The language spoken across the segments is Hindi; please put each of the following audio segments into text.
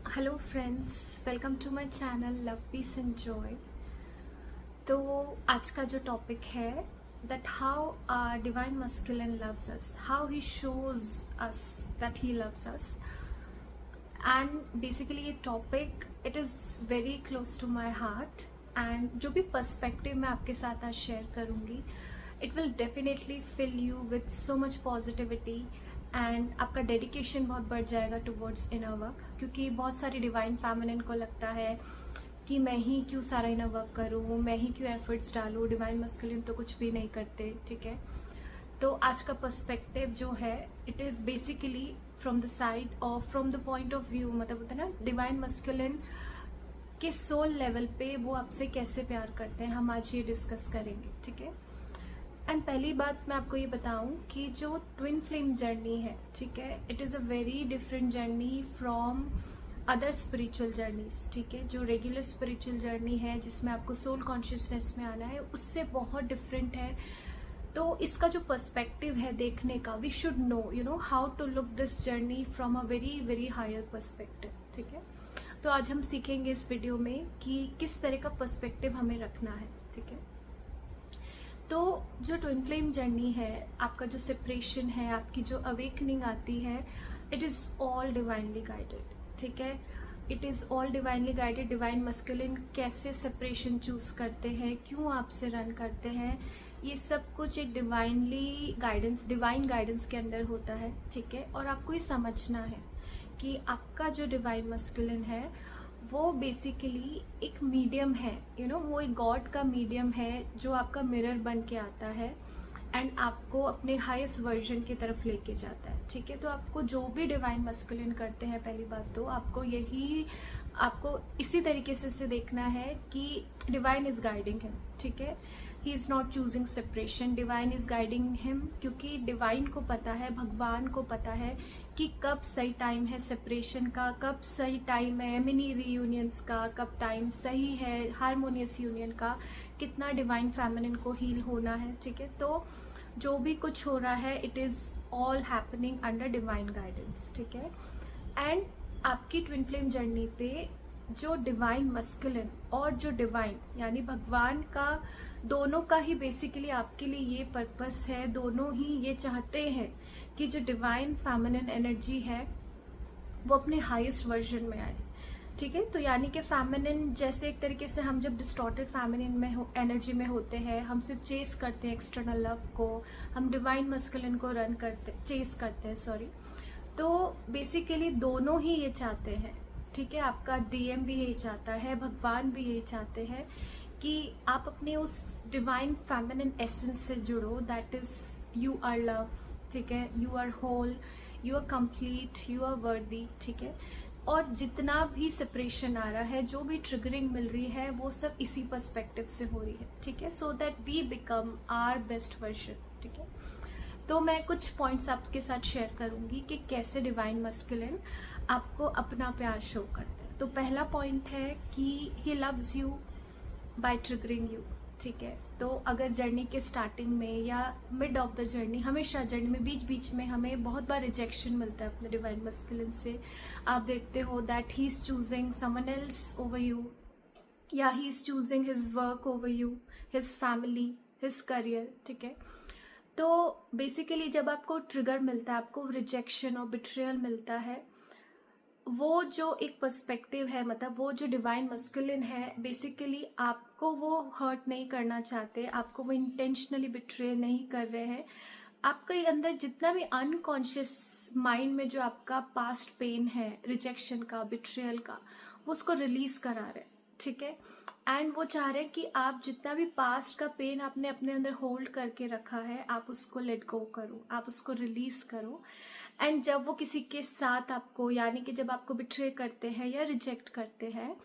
Hello friends, welcome to my channel Love Peace and Joy. तो आज का जो टॉपिक है that how divine masculine loves us, how he shows us that he loves us. And basically ये topic it is very close to my heart. And जो भी पर्सपेक्टिव मैं आपके साथ आज शेयर करूँगी, it will definitely fill you with so much positivity and आपका डेडिकेशन बहुत बढ़ जाएगा टुवर्ड्स इनर वर्क। क्योंकि बहुत सारी डिवाइन फेमिनिन को लगता है कि मैं ही क्यों सारा इनर वर्क करूँ, मैं ही क्यों एफर्ट्स डालूँ, डिवाइन मस्कुलिन तो कुछ भी नहीं करते। ठीक है, तो आज का पर्सपेक्टिव जो है it is basically from the side और from the point of view, मतलब होता है ना डिवाइन मस्कुलिन के सोल लेवल पे वो आपसे कैसे प्यार करते हैं, हम आज ये डिस्कस करेंगे। ठीक है, एंड पहली बात मैं आपको ये बताऊं कि जो ट्विन फ्लेम जर्नी है, ठीक है, it is a very different journey from other spiritual journeys. ठीक है, जो रेगुलर स्पिरिचुअल जर्नी है जिसमें आपको सोल कॉन्शियसनेस में आना है, उससे बहुत डिफरेंट है। तो इसका जो पर्सपेक्टिव है देखने का, we should know how to look this journey from a very very higher perspective. ठीक है, तो आज हम सीखेंगे इस वीडियो में कि किस तरह का पर्सपेक्टिव हमें रखना है। ठीक है, तो जो ट्विन फ्लेम जर्नी है, आपका जो सेपरेशन है, आपकी जो अवेकनिंग आती है, it is all divinely guided. ठीक है, it is all divinely guided. Divine masculine कैसे सेपरेशन चूज करते हैं, क्यों आपसे रन करते हैं, ये सब कुछ एक डिवाइन गाइडेंस के अंडर होता है। ठीक है, और आपको ये समझना है कि आपका जो डिवाइन मस्कुलिन है वो बेसिकली एक मीडियम है, वो एक गॉड का मीडियम है जो आपका मिरर बन के आता है एंड आपको अपने हाईएस्ट वर्जन की तरफ लेके जाता है। ठीक है, तो आपको जो भी डिवाइन मस्कुलिन करते हैं, पहली बात तो आपको इसी तरीके से इसे देखना है कि डिवाइन इज गाइडिंग हिम। ठीक है, he is not choosing separation, divine is guiding him. क्योंकि डिवाइन को पता है, भगवान को पता है कि कब सही टाइम है सेपरेशन का, कब सही टाइम है मिनी रीयूनियंस का, कब टाइम सही है हारमोनियस यूनियन का, कितना डिवाइन फेमिनिन को हील होना है। ठीक है, तो जो भी कुछ हो रहा है it is all happening under divine guidance. ठीक है, एंड आपकी ट्विन फ्लेम जर्नी पे जो डिवाइन मस्कुलिन और जो डिवाइन यानी भगवान का, दोनों का ही बेसिकली आपके लिए ये पर्पस है, दोनों ही ये चाहते हैं कि जो डिवाइन फेमिनिन एनर्जी है वो अपने हाईएस्ट वर्जन में आए। ठीक है, तो यानी कि फेमिनिन जैसे एक तरीके से हम जब डिस्टॉर्टेड फेमिनिन में एनर्जी में होते हैं, हम सिर्फ चेस करते हैं एक्सटर्नल लव को, हम डिवाइन मस्कुलिन को चेस करते हैं, सॉरी। तो बेसिकली दोनों ही ये चाहते हैं। ठीक है, आपका डीएम भी यही चाहता है, भगवान भी यही चाहते हैं कि आप अपने उस डिवाइन फेमिनिन एसेंस से जुड़ो, that is you are love. ठीक है, you are whole, you are complete, you are worthy. ठीक है, और जितना भी सेपरेशन आ रहा है, जो भी ट्रिगरिंग मिल रही है, वो सब इसी पर्सपेक्टिव से हो रही है। ठीक है, so that we become our best version. ठीक है, तो मैं कुछ पॉइंट्स आपके साथ शेयर करूंगी कि कैसे डिवाइन मस्कुलिन आपको अपना प्यार शो करते हैं। तो पहला पॉइंट है कि he loves you by triggering you. ठीक है, तो अगर जर्नी के स्टार्टिंग में या मिड ऑफ द जर्नी, हमेशा जर्नी में बीच बीच में हमें बहुत बार रिजेक्शन मिलता है अपने डिवाइन मस्कुलिन से। आप देखते हो that he is choosing someone else over you, या he is choosing his work over you, his family, his career. ठीक है, तो बेसिकली जब आपको ट्रिगर मिलता है, आपको रिजेक्शन और बिट्रियल मिलता है, वो जो एक पर्सपेक्टिव है, मतलब वो जो डिवाइन मस्कुलिन है, बेसिकली आपको वो हर्ट नहीं करना चाहते, आपको वो इंटेंशनली बिट्रे नहीं कर रहे हैं। आपके अंदर जितना भी अनकॉन्शियस माइंड में जो आपका पास्ट पेन है, रिजेक्शन का, बिट्रियल का, वो उसको रिलीज करा रहे हैं। ठीक है, एंड वो चाह रहे हैं कि आप जितना भी पास्ट का पेन आपने अपने अंदर होल्ड करके रखा है, आप उसको लेट गो करो, आप उसको रिलीज करो। एंड जब वो किसी के साथ आपको, यानी कि जब आपको बिट्रे करते हैं या रिजेक्ट करते हैं,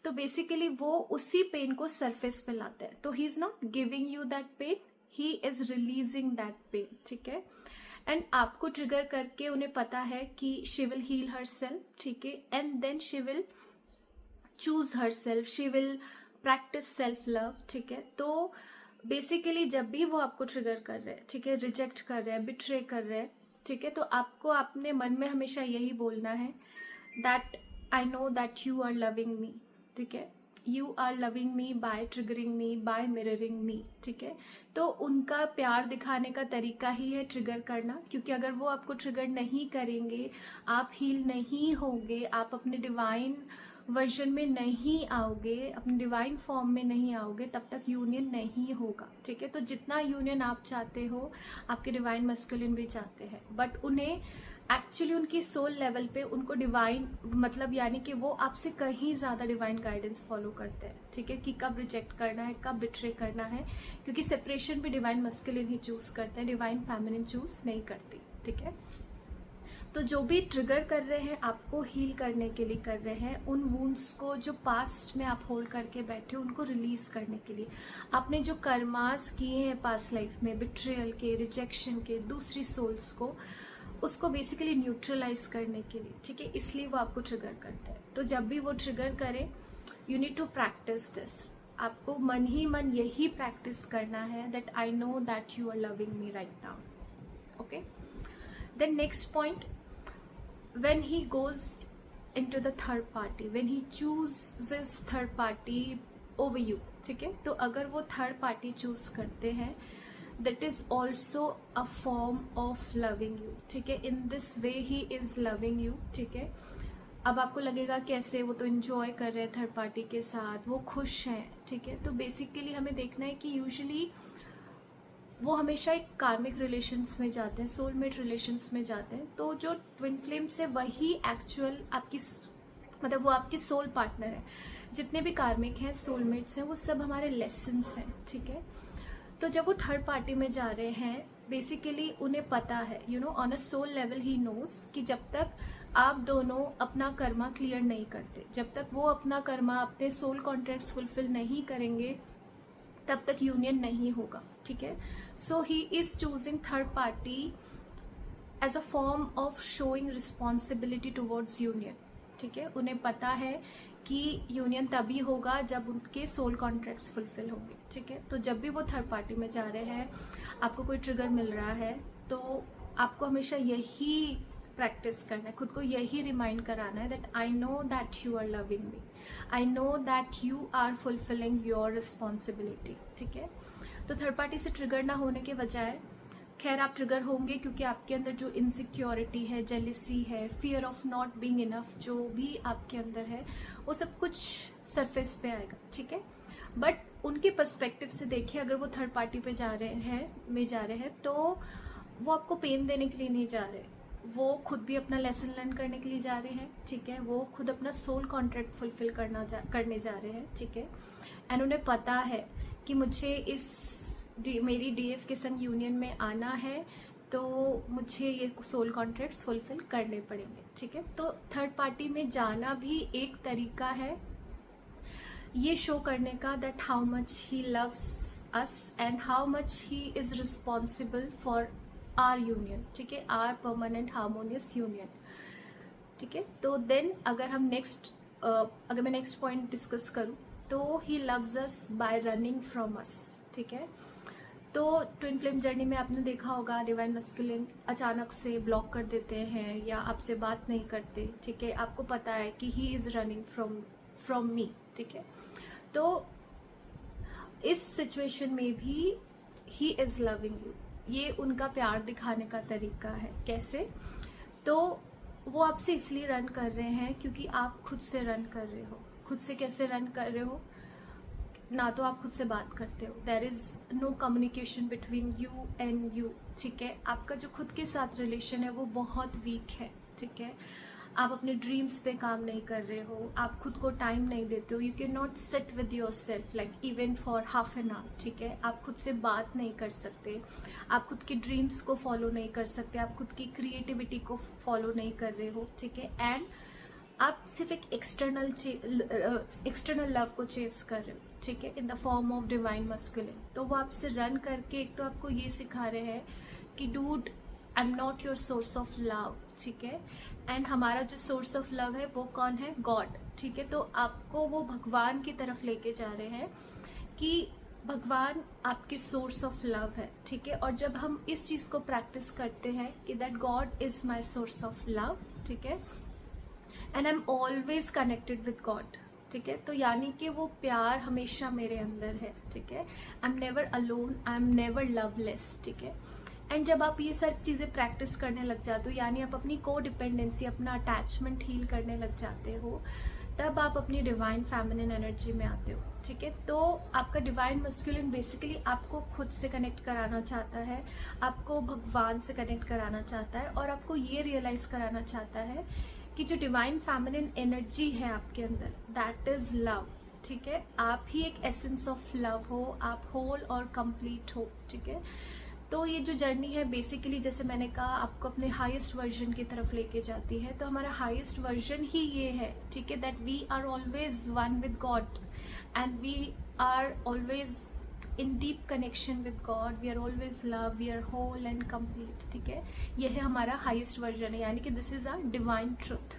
तो बेसिकली वो उसी पेन को सरफेस पे लाते हैं। तो he is not giving you that pain, he is releasing that pain. ठीक है, एंड आपको ट्रिगर करके उन्हें पता है कि she will heal herself. ठीक है, and then she will choose herself, she will practice self love. ठीक है, तो बेसिकली जब भी वो आपको ट्रिगर कर रहे हैं, ठीक है, रिजेक्ट कर रहे हैं, बिट्रे कर रहे हैं, ठीक है, तो आपको अपने मन में हमेशा यही बोलना है that I know that you are loving me, ठीक है, you are loving me by triggering me, by mirroring me, ठीक है। तो उनका प्यार दिखाने का तरीका ही है ट्रिगर करना, क्योंकि अगर वो आपको ट्रिगर नहीं करेंगे, आप हील नहीं होगे, आप अपने डिवाइन वर्जन में नहीं आओगे, अपने डिवाइन फॉर्म में नहीं आओगे, तब तक यूनियन नहीं होगा, ठीक है। तो जितना यूनियन आप चाहते हो आपके डिवाइन मस्कुलिन भी चाहते हैं, बट उन्हें एक्चुअली उनकी सोल लेवल पे उनको डिवाइन मतलब यानी कि वो आपसे कहीं ज़्यादा डिवाइन गाइडेंस फॉलो करते हैं, ठीक है, कि कब रिजेक्ट करना है, कब बिट्रे करना है, क्योंकि सेपरेशन भी डिवाइन मस्कुलिन ही चूज करते हैं, डिवाइन फेमिनिन चूज नहीं करती, ठीक है। तो जो भी ट्रिगर कर रहे हैं आपको हील करने के लिए कर रहे हैं, उन वुंड्स को जो पास्ट में आप होल्ड करके बैठे हो उनको रिलीज करने के लिए, आपने जो कर्मास किए हैं पास्ट लाइफ में, बिट्रेयल के, रिजेक्शन के, दूसरी सोल्स को, उसको बेसिकली न्यूट्रलाइज करने के लिए, ठीक है, इसलिए वो आपको ट्रिगर करते हैं। तो जब भी वो ट्रिगर करे, you need to practice this, आपको मन ही मन यही प्रैक्टिस करना है that I know that you are loving me right now, okay. Then next point, when he goes into the third party, when he chooses third party over you, ठीक है, तो अगर वो थर्ड पार्टी चूज करते हैं, that is also a form of loving you, ठीक है, in this way he is loving you, ठीक है। अब आपको लगेगा कैसे, वो तो एंजॉय कर रहे हैं थर्ड पार्टी के साथ, वो खुश हैं, ठीक है। तो बेसिकली हमें देखना है कि यूजुअली वो हमेशा एक कार्मिक रिलेशंस में जाते हैं, सोलमेट रिलेशंस में जाते हैं। तो जो ट्विन फ्लेम्स है वही एक्चुअल आपकी मतलब वो आपके सोल पार्टनर है। जितने भी कार्मिक हैं, सोलमेट्स हैं, वो सब हमारे लेसन्स हैं, ठीक है। तो जब वो थर्ड पार्टी में जा रहे हैं, बेसिकली उन्हें पता है, you know, on a soul level he knows कि जब तक आप दोनों अपना कर्मा क्लियर नहीं करते, जब तक वो अपना कर्मा, अपने सोल कॉन्ट्रैक्ट्स फुलफिल नहीं करेंगे, तब तक यूनियन नहीं होगा, ठीक है। So he is choosing third party as a form of showing responsibility towards union, ठीक है। उन्हें पता है कि यूनियन तभी होगा जब उनके सोल कॉन्ट्रैक्ट्स फुलफिल होंगे, ठीक है। तो जब भी वो थर्ड पार्टी में जा रहे हैं, आपको कोई ट्रिगर मिल रहा है, तो आपको हमेशा यही प्रैक्टिस करना है, खुद को यही रिमाइंड कराना है that I know that you are loving me, I know that you are fulfilling your responsibility, ठीक है। तो थर्ड पार्टी से ट्रिगर ना होने के बजाय, खैर आप ट्रिगर होंगे क्योंकि आपके अंदर जो इनसिक्योरिटी है, जेलिसी है, fear of not being enough, जो भी आपके अंदर है, वो सब कुछ सरफेस पे आएगा, ठीक है। बट उनके पर्सपेक्टिव से देखिए, अगर वो थर्ड पार्टी पे जा रहे हैं तो वो आपको पेन देने के लिए नहीं जा रहे, वो खुद भी अपना लेसन लर्न करने के लिए जा रहे हैं, ठीक है। वो खुद अपना सोल कॉन्ट्रैक्ट फुलफिल करने जा रहे हैं, ठीक है। एंड उन्हें पता है कि मुझे मेरी डीएफ के संग यूनियन में आना है, तो मुझे ये सोल कॉन्ट्रैक्ट्स फुलफिल करने पड़ेंगे, ठीक है। तो थर्ड पार्टी में जाना भी एक तरीका है ये शो करने का that how much he loves us and how much he is responsible for our union, ठीक है, आर परमानेंट हार्मोनियस यूनियन, ठीक है। तो देन अगर मैं नेक्स्ट पॉइंट डिस्कस करूं, तो ही loves us bye running from us, ठीक है। तो ट्विन फ्लेम जर्नी में आपने देखा होगा, डिवाइन मस्कुलिन अचानक से ब्लॉक कर देते हैं या आपसे बात नहीं करते, ठीक है। आपको पता है कि he is running from me, ठीक है। तो इस सिचुएशन में भी ही इज लविंग यू, ये उनका प्यार दिखाने का तरीका है। कैसे? तो वो आपसे इसलिए रन कर रहे हैं क्योंकि आप खुद से रन कर रहे हो। खुद से कैसे रन कर रहे हो? ना तो आप खुद से बात करते हो, there is no communication between you and you, ठीक है। आपका जो खुद के साथ रिलेशन है वो बहुत वीक है, ठीक है। आप अपने ड्रीम्स पे काम नहीं कर रहे हो, आप खुद को टाइम नहीं देते हो, you can not sit with your self like even for half an hour, ठीक है। आप खुद से बात नहीं कर सकते, आप खुद के ड्रीम्स को फॉलो नहीं कर सकते, आप खुद की क्रिएटिविटी को फॉलो नहीं कर रहे हो, ठीक है। एंड आप सिर्फ एक एक्सटर्नल लव को चेस कर रहे हो, ठीक है, in the form of divine masculine. तो वो आपसे रन करके एक तो आपको ये सिखा रहे हैं कि dude I am not your source of love, ठीक है। एंड हमारा जो सोर्स ऑफ लव है वो कौन है? गॉड, ठीक है। तो आपको वो भगवान की तरफ लेके जा रहे हैं कि भगवान आपकी सोर्स ऑफ लव है, ठीक है। और जब हम इस चीज़ को प्रैक्टिस करते हैं कि that God is my source of love, ठीक है, and I am always connected with God, ठीक है। तो यानी कि वो प्यार हमेशा मेरे अंदर है, ठीक है। I am never alone, I am never loveless, ठीक है। एंड जब आप ये सारी चीज़ें प्रैक्टिस करने लग जाते हो, यानी आप अपनी को डिपेंडेंसी, अपना अटैचमेंट हील करने लग जाते हो, तब आप अपनी डिवाइन फेमिनिन एनर्जी में आते हो, ठीक है। तो आपका डिवाइन मस्कुलिन बेसिकली आपको खुद से कनेक्ट कराना चाहता है, आपको भगवान से कनेक्ट कराना चाहता है, और आपको ये रियलाइज कराना चाहता है कि जो डिवाइन फेमिनिन एनर्जी है आपके अंदर, दैट इज लव, ठीक है। आप ही एक एसेंस ऑफ लव हो, आप होल और कंप्लीट हो, ठीक है। तो ये जो जर्नी है बेसिकली, जैसे मैंने कहा, आपको अपने हाईएस्ट वर्जन की तरफ लेके जाती है। तो हमारा हाईएस्ट वर्जन ही ये है, ठीक है, that we are always one with God and we are always in deep connection with God, we are always love, we are whole and complete, ठीक है। ये है हमारा हाईएस्ट वर्जन है, यानी कि this is our divine truth,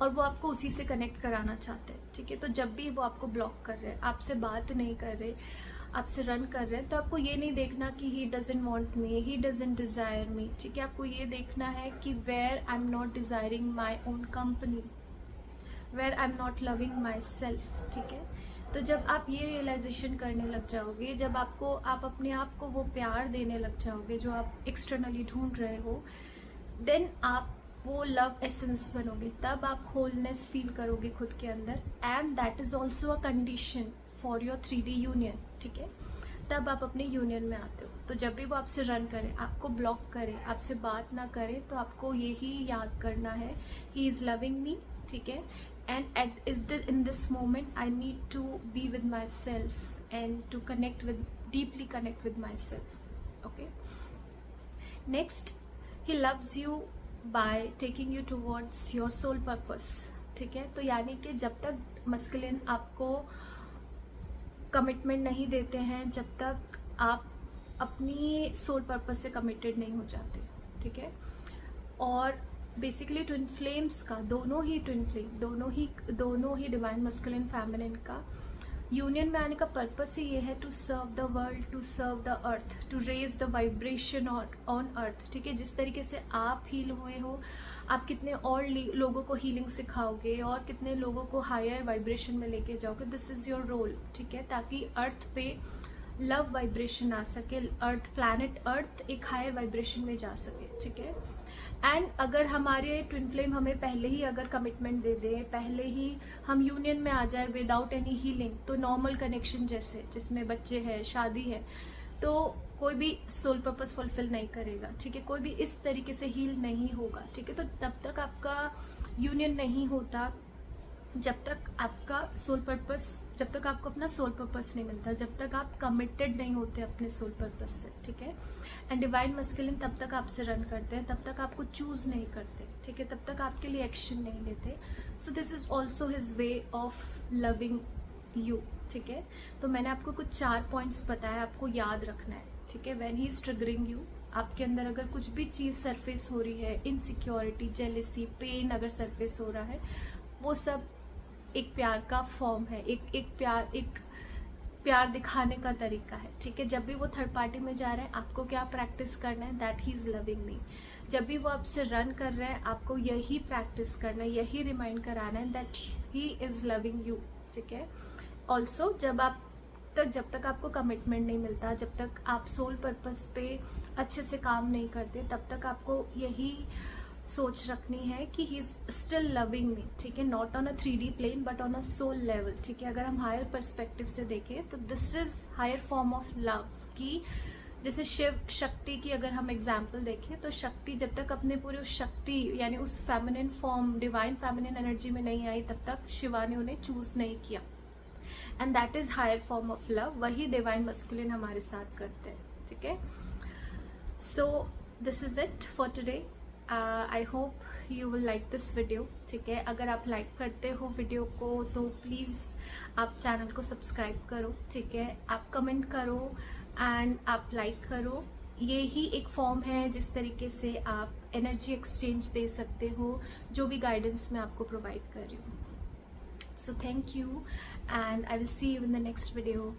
और वो आपको उसी से कनेक्ट कराना चाहते हैं, ठीक है। तो जब भी वो आपको ब्लॉक कर रहे हैं, आपसे बात नहीं कर रहे, आपसे रन कर रहे हैं, तो आपको ये नहीं देखना कि he doesn't want me, he doesn't desire me, ठीक है। आपको ये देखना है कि where I am not desiring my own company, where I am not loving myself, ठीक है। तो जब आप ये रियलाइजेशन करने लग जाओगे, जब आप अपने आप को वो प्यार देने लग जाओगे जो आप एक्सटर्नली ढूंढ रहे हो, देन आप वो लव एसेंस बनोगे, तब आप होलनेस फील करोगे खुद के अंदर, and that is also a condition for your 3D union, ठीक है। तब आप अपने यूनियन में आते हो। तो जब भी वो आपसे रन करे, आपको ब्लॉक करे, आपसे बात ना करे, तो आपको यही याद करना है, ही इज लविंग मी, ठीक है, and in this moment I need to be with myself and to connect with, deeply connect with myself, okay. Next, he loves you by taking you towards your soul purpose, ठीक है। तो यानी कि जब तक मस्कुलिन आपको कमिटमेंट नहीं देते हैं, जब तक आप अपनी सोल पर्पस से कमिटेड नहीं हो जाते, ठीक है। और बेसिकली ट्विन फ्लेम्स का, दोनों ही ट्विन फ्लेम, दोनों ही डिवाइन मस्कुलिन फेमिनिन का यूनियन में आने का पर्पस ही ये है, to serve the world, to serve the earth, to raise the vibration on earth, ठीक है। जिस तरीके से आप हील हुए हो, आप कितने और लोगों को हीलिंग सिखाओगे और कितने लोगों को हायर वाइब्रेशन में लेके जाओगे, दिस इज योर रोल, ठीक है। ताकि अर्थ पे लव वाइब्रेशन आ सके, प्लैनेट अर्थ एक हायर वाइब्रेशन में जा सके, ठीक है। एंड अगर हमारे ट्विन फ्लेम हमें पहले ही अगर कमिटमेंट दे दे, पहले ही हम यूनियन में आ जाए विदाउट एनी हीलिंग, तो नॉर्मल कनेक्शन जैसे जिसमें बच्चे हैं, शादी है, तो कोई भी सोल पर्पस फुलफिल नहीं करेगा, ठीक है। कोई भी इस तरीके से हील नहीं होगा, ठीक है। तो तब तक आपका यूनियन नहीं होता जब तक आपका सोल पर्पस, जब तक आपको अपना सोल पर्पस नहीं मिलता, जब तक आप कमिटेड नहीं होते अपने सोल पर्पस से, ठीक है। एंड डिवाइन मस्कुलिन तब तक आपसे रन करते हैं, तब तक आपको चूज नहीं करते, ठीक है, तब तक आपके लिए एक्शन नहीं लेते। सो this is also his way of loving you, ठीक है। तो मैंने आपको कुछ 4 पॉइंट्स बताया, आपको याद रखना है, ठीक है। When he is triggering you, आपके अंदर अगर कुछ भी चीज़ सरफेस हो रही है, इनसिक्योरिटी, जेलेसी, पेन अगर सरफेस हो रहा है, वो सब एक प्यार का फॉर्म है, एक प्यार दिखाने का तरीका है, ठीक है। जब भी वो थर्ड पार्टी में जा रहे हैं, आपको क्या प्रैक्टिस करना है, that he is loving me. जब भी वो आपसे रन कर रहे हैं, आपको यही प्रैक्टिस करना है, यही रिमाइंड कराना है that he is loving you, ठीक है। ऑल्सो जब तक आपको कमिटमेंट नहीं मिलता, जब तक आप सोल पर्पस पे अच्छे से काम नहीं करते, तब तक आपको यही सोच रखनी है कि he is still loving me, ठीक है। Not on a 3D plane but on a soul level, ठीक है। अगर हम हायर पर्सपेक्टिव से देखें तो this is higher form of love, कि जैसे शिव शक्ति की अगर हम एग्जाम्पल देखें, तो शक्ति जब तक अपने पूरे उस शक्ति यानी उस feminine form, divine feminine energy में नहीं आई, तब तक शिवा ने उन्हें चूज नहीं किया, and that is higher form of love. वही डिवाइन मस्कुलिन हमारे साथ करते हैं, ठीक है। So this is it for today. I hope you will like this video, ठीक है। अगर आप लाइक करते हो वीडियो को तो प्लीज़ आप चैनल को सब्सक्राइब करो, ठीक है। आप कमेंट करो एंड आप लाइक करो। ये ही एक फॉर्म है जिस तरीके से आप एनर्जी एक्सचेंज दे सकते हो, जो भी गाइडेंस मैं आपको प्रोवाइड कर रही हूँ। So thank you and I will see you in the next video.